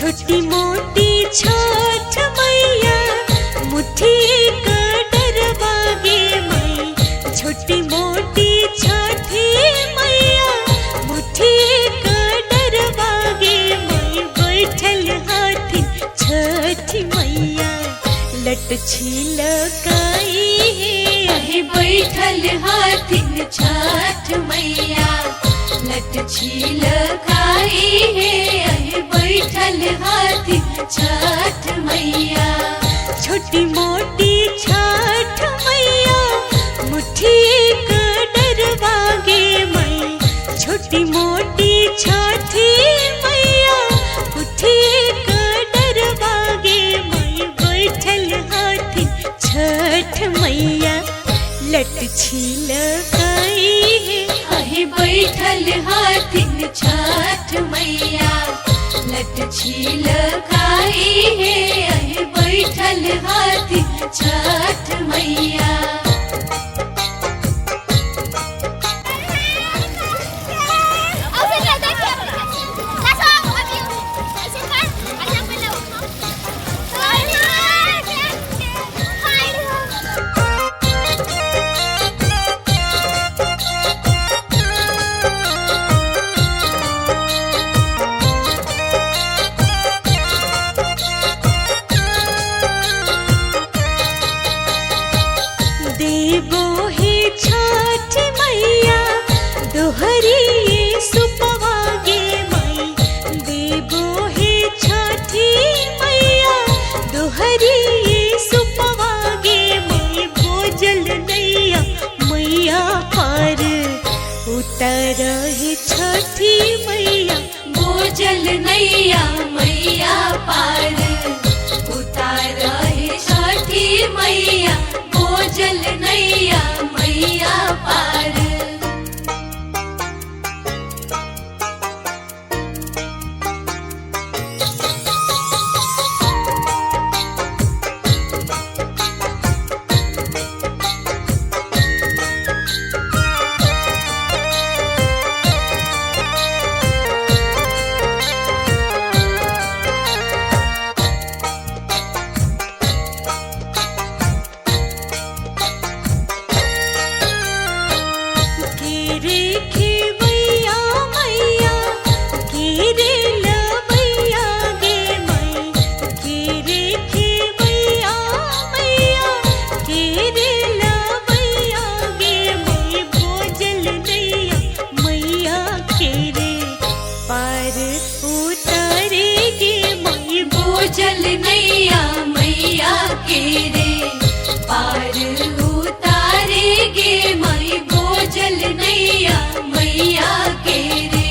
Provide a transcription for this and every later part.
छोटी मोटी छठ मैया मुट्ठी का डरवागे माई। छोटी मोटी छठी मैया मुट्ठी का डरवागे माई। बैठल हाथी छठी मैया लट छिलकाई है। बैठल हाथिन छठ मैया लट छिलकाई है। बैठल हाथिन छठ मैया। छोटी मोटी छठ मैया मुट्ठी का डरवागे माई। छोटी मोटी छठी मैया मुट्ठी का डरवागे माई। बैठल हाथी छठ मैया लट छिलकाई है। बैठल हाथिन छठ मैया लट छिलकाई है। बैठल हाथिन छठ मैया। देवो हे छठ मैया दोहरी सुपवागे माई। देवो हे छठी मैया दोहरी सुपवागे माई। बोझल नैया मैया पार उतर हे छठी मैया। बोझल नैया मैया पार उतार है छठी मैया। बोझल नैया मैया पार। बोझल नैया मैया के रे पार उतारेगे माई। बोझल नैया मैया के रे।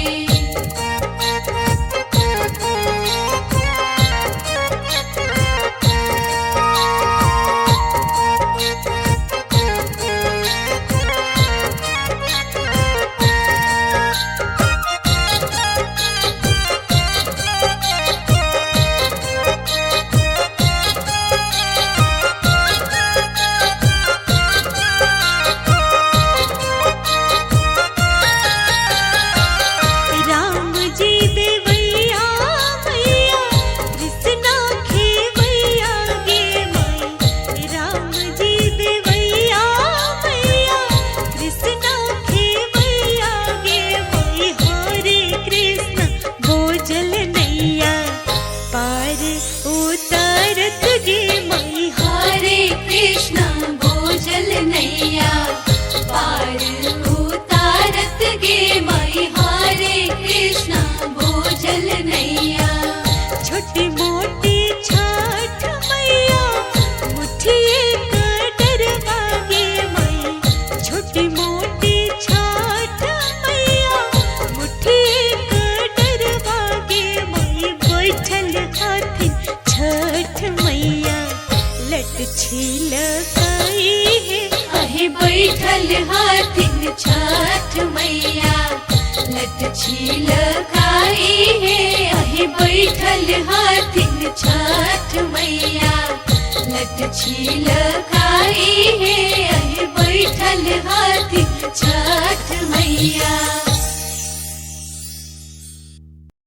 बैठल हाथिन छठ मैया लट छिलकाई है। बैठल हाथिन छठ मैया लट छिलकाई